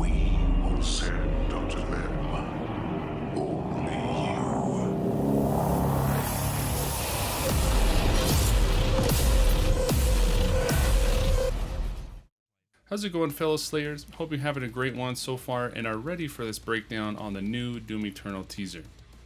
We will send unto them only you. How's it going, fellow Slayers? Hope you're having a great one so far and are ready for this breakdown on the new Doom Eternal teaser.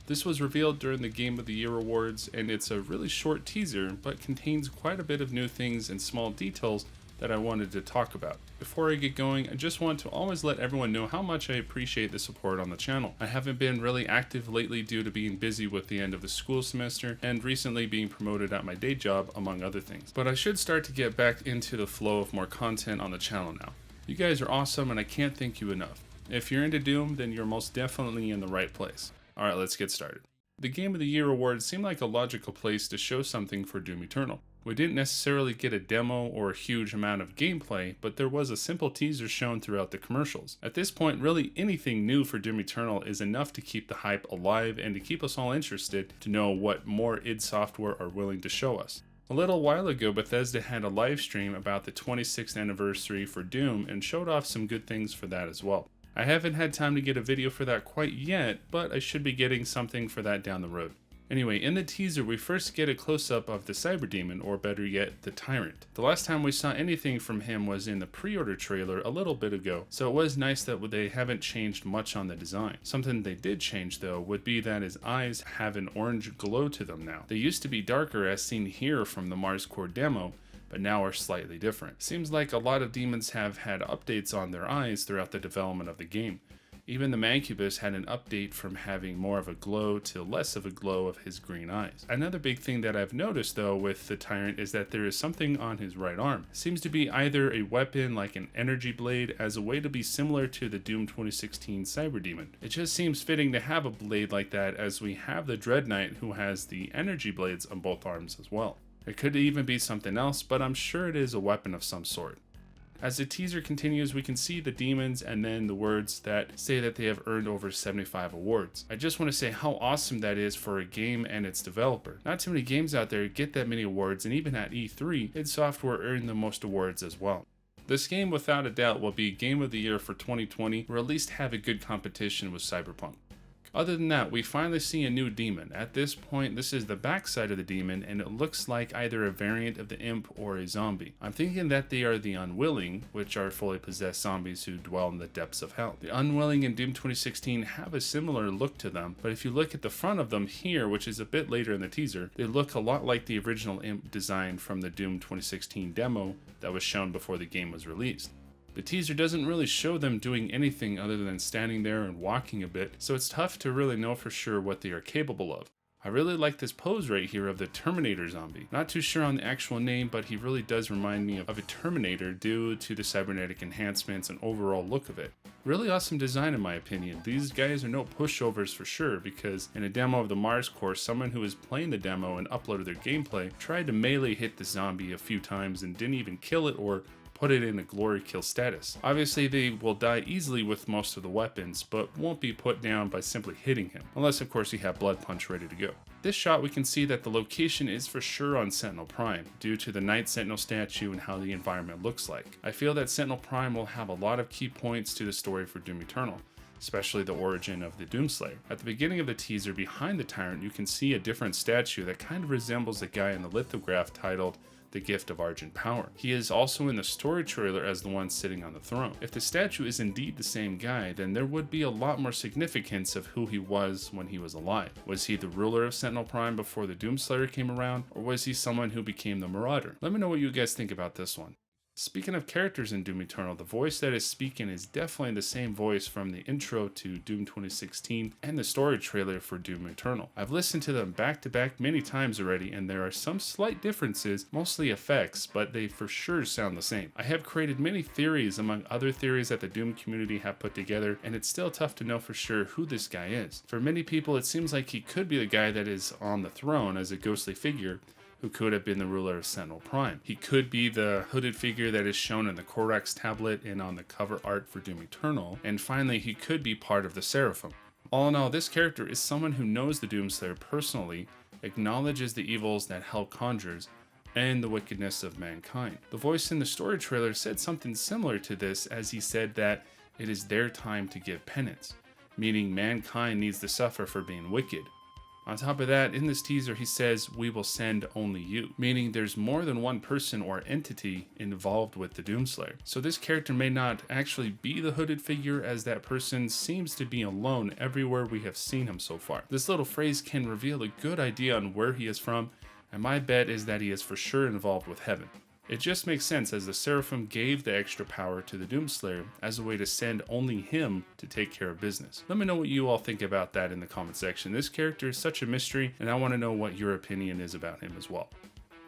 This was revealed during the Game of the Year awards, and it's a really short teaser, but contains quite a bit of new things and small details that I wanted to talk about. Before I get going, I just want to always let everyone know how much I appreciate the support on the channel. I haven't been really active lately due to being busy with the end of the school semester and recently being promoted at my day job, among other things. But I should start to get back into the flow of more content on the channel now. You guys are awesome and I can't thank you enough. If you're into Doom, then you're most definitely in the right place. Alright, let's get started. The Game of the Year awards seemed like a logical place to show something for Doom Eternal. We didn't necessarily get a demo or a huge amount of gameplay, but there was a simple teaser shown throughout the commercials. At this point, really anything new for Doom Eternal is enough to keep the hype alive and to keep us all interested to know what more id Software are willing to show us. A little while ago, Bethesda had a live stream about the 26th anniversary for Doom and showed off some good things for that as well. I haven't had time to get a video for that quite yet, but I should be getting something for that down the road. Anyway, in the teaser, we first get a close-up of the Cyberdemon, or better yet, the Tyrant. The last time we saw anything from him was in the pre-order trailer a little bit ago, so it was nice that they haven't changed much on the design. Something they did change, though, would be that his eyes have an orange glow to them now. They used to be darker, as seen here from the Mars Core demo, but now are slightly different. Seems like a lot of demons have had updates on their eyes throughout the development of the game. Even the Mancubus had an update from having more of a glow to less of a glow of his green eyes. Another big thing that I've noticed though with the Tyrant is that there is something on his right arm. It seems to be either a weapon like an energy blade as a way to be similar to the Doom 2016 Cyberdemon. It just seems fitting to have a blade like that as we have the Dread Knight who has the energy blades on both arms as well. It could even be something else, but I'm sure it is a weapon of some sort. As the teaser continues, we can see the demons and then the words that say that they have earned over 75 awards. I just want to say how awesome that is for a game and its developer. Not too many games out there get that many awards, and even at E3, id Software earned the most awards as well. This game without a doubt will be Game of the Year for 2020, or at least have a good competition with Cyberpunk. Other than that, we finally see a new demon. At this point, this is the backside of the demon, and it looks like either a variant of the imp or a zombie. I'm thinking that they are the Unwilling, which are fully possessed zombies who dwell in the depths of hell. The Unwilling in Doom 2016 have a similar look to them, but if you look at the front of them here, which is a bit later in the teaser, they look a lot like the original imp design from the Doom 2016 demo that was shown before the game was released. The teaser doesn't really show them doing anything other than standing there and walking a bit, so it's tough to really know for sure what they are capable of. I really like this pose right here of the Terminator Zombie. Not too sure on the actual name, but he really does remind me of a Terminator due to the cybernetic enhancements and overall look of it. Really awesome design in my opinion. These guys are no pushovers for sure, because in a demo of the Mars Core, someone who was playing the demo and uploaded their gameplay tried to melee hit the zombie a few times and didn't even kill it or put it in a glory kill status. Obviously they will die easily with most of the weapons, but won't be put down by simply hitting him, unless of course you have Blood Punch ready to go. This shot we can see that the location is for sure on Sentinel Prime, due to the Night Sentinel statue and how the environment looks like. I feel that Sentinel Prime will have a lot of key points to the story for Doom Eternal, especially the origin of the Doomslayer. At the beginning of the teaser, behind the Tyrant, you can see a different statue that kind of resembles the guy in the lithograph titled The Gift of Argent Power. He is also in the story trailer as the one sitting on the throne. If the statue is indeed the same guy, then there would be a lot more significance of who he was when he was alive. Was he the ruler of Sentinel Prime before the Doomslayer came around, or was he someone who became the Marauder? Let me know what you guys think about this one. Speaking of characters in Doom Eternal, the voice that is speaking is definitely the same voice from the intro to Doom 2016 and the story trailer for Doom Eternal. I've listened to them back to back many times already, and there are some slight differences, mostly effects, but they for sure sound the same. I have created many theories among other theories that the Doom community have put together, and it's still tough to know for sure who this guy is. For many people, it seems like he could be the guy that is on the throne as a ghostly figure, who could have been the ruler of Sentinel Prime. He could be the hooded figure that is shown in the Corax tablet and on the cover art for Doom Eternal, and finally he could be part of the Seraphim. All in all, this character is someone who knows the Doomslayer personally, acknowledges the evils that hell conjures, and the wickedness of mankind. The voice in the story trailer said something similar to this, as he said that It is their time to give penance, meaning mankind needs to suffer for being wicked. On top of that, in this teaser he says, "We will send only you," meaning there's more than one person or entity involved with the Doomslayer. So this character may not actually be the hooded figure, as that person seems to be alone everywhere we have seen him so far. This little phrase can reveal a good idea on where he is from, and my bet is that he is for sure involved with heaven. It just makes sense, as the Seraphim gave the extra power to the Doomslayer as a way to send only him to take care of business. Let me know what you all think about that in the comment section. This character is such a mystery, and I want to know what your opinion is about him as well.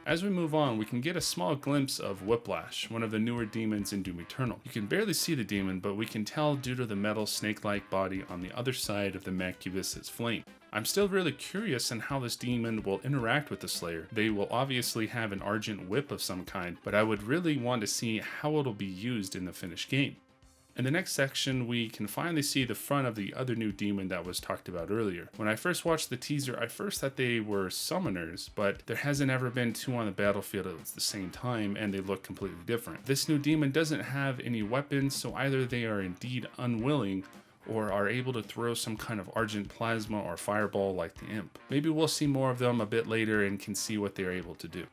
As we move on, we can get a small glimpse of Whiplash, one of the newer demons in Doom Eternal. You can barely see the demon, but we can tell due to the metal snake-like body on the other side of the Macubus's flame. I'm still really curious on how this demon will interact with the Slayer. They will obviously have an argent whip of some kind, but I would really want to see how it'll be used in the finished game. In the next section, we can finally see the front of the other new demon that was talked about earlier. When I first watched the teaser, I first thought they were summoners, but there hasn't ever been two on the battlefield at the same time, and they look completely different. This new demon doesn't have any weapons, so either they are indeed unwilling, or are able to throw some kind of argent plasma or fireball like the imp. Maybe we'll see more of them a bit later and can see what they're able to do.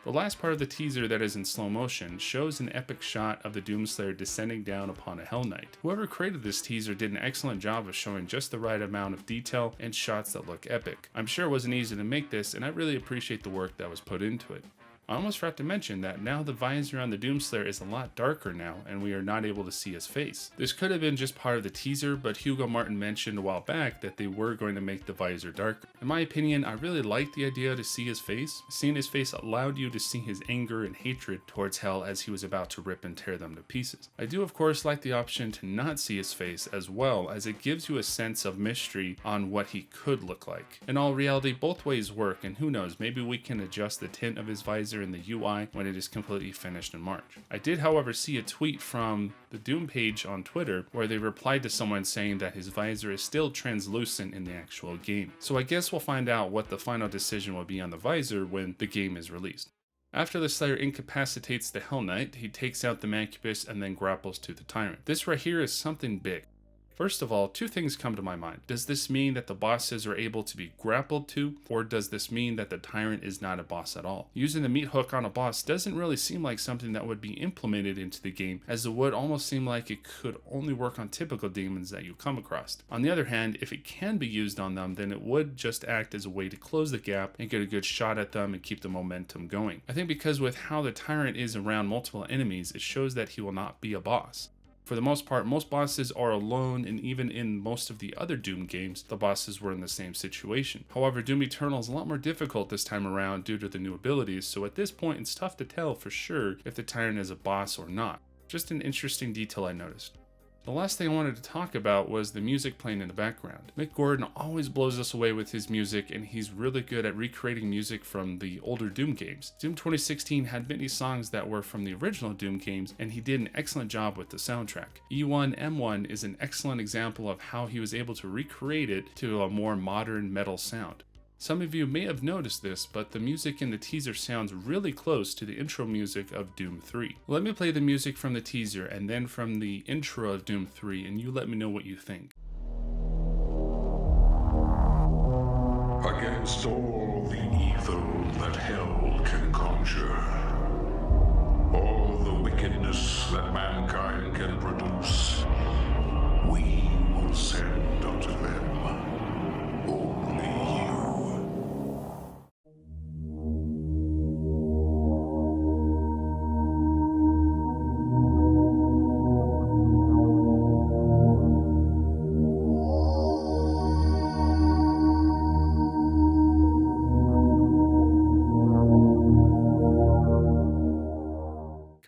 The last part of the teaser that is in slow motion shows an epic shot of the Doomslayer descending down upon a Hell Knight. Whoever created this teaser did an excellent job of showing just the right amount of detail and shots that look epic. I'm sure it wasn't easy to make this, and I really appreciate the work that was put into it. I almost forgot to mention that now the visor on the Doomslayer is a lot darker now, and we are not able to see his face. This could have been just part of the teaser, but Hugo Martin mentioned a while back that they were going to make the visor darker. In my opinion, I really liked the idea to see his face. Seeing his face allowed you to see his anger and hatred towards Hell as he was about to rip and tear them to pieces. I do of course like the option to not see his face as well, as it gives you a sense of mystery on what he could look like. In all reality, both ways work, and who knows, maybe we can adjust the tint of his visor in the UI when it is completely finished in March. I did, however, see a tweet from the Doom page on Twitter where they replied to someone saying that his visor is still translucent in the actual game. So I guess we'll find out what the final decision will be on the visor when the game is released. After the Slayer incapacitates the Hell Knight, he takes out the Macubus and then grapples to the Tyrant. This right here is something big. First of all, two things come to my mind. Does this mean that the bosses are able to be grappled to, or does this mean that the Tyrant is not a boss at all? Using the meat hook on a boss doesn't really seem like something that would be implemented into the game, as it would almost seem like it could only work on typical demons that you come across. On the other hand, if it can be used on them, then it would just act as a way to close the gap and get a good shot at them and keep the momentum going. I think because with how the Tyrant is around multiple enemies, it shows that he will not be a boss. For the most part, most bosses are alone, and even in most of the other Doom games, the bosses were in the same situation. However, Doom Eternal is a lot more difficult this time around due to the new abilities, so at this point it's tough to tell for sure if the Tyrant is a boss or not. Just an interesting detail I noticed. The last thing I wanted to talk about was the music playing in the background. Mick Gordon always blows us away with his music, and he's really good at recreating music from the older Doom games. Doom 2016 had many songs that were from the original Doom games, and he did an excellent job with the soundtrack. E1M1 is an excellent example of how he was able to recreate it to a more modern metal sound. Some of you may have noticed this, but the music in the teaser sounds really close to the intro music of Doom 3. Let me play the music from the teaser and then from the intro of Doom 3, and you let me know what you think. Against all the evil that hell can conjure, all the wickedness that mankind can produce, we will send unto them only you.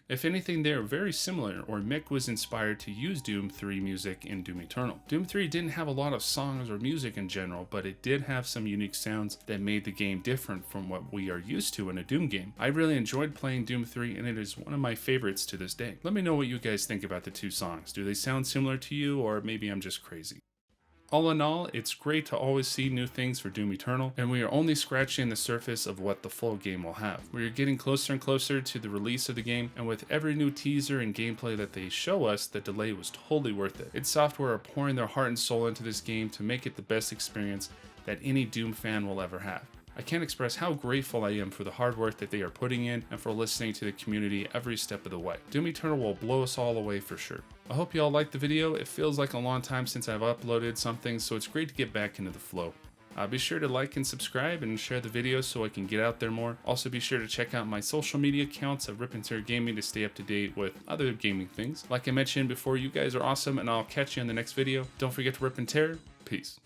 If anything, they are very similar, or Mick was inspired to use Doom 3 music in Doom Eternal. Doom 3 didn't have a lot of songs or music in general, but it did have some unique sounds that made the game different from what we are used to in a Doom game. I really enjoyed playing Doom 3, and it is one of my favorites to this day. Let me know what you guys think about the two songs. Do they sound similar to you, or maybe I'm just crazy? All in all, it's great to always see new things for Doom Eternal, and we are only scratching the surface of what the full game will have. We are getting closer and closer to the release of the game, and with every new teaser and gameplay that they show us, the delay was totally worth it. Id Software are pouring their heart and soul into this game to make it the best experience that any Doom fan will ever have. I can't express how grateful I am for the hard work that they are putting in and for listening to the community every step of the way. Doom Eternal will blow us all away for sure. I hope you all liked the video. It feels like a long time since I've uploaded something, so it's great to get back into the flow. Be sure to like and subscribe and share the video so I can get out there more. Also be sure to check out my social media accounts of Rip and Tear Gaming to stay up to date with other gaming things. Like I mentioned before, you guys are awesome, and I'll catch you in the next video. Don't forget to rip and tear. Peace.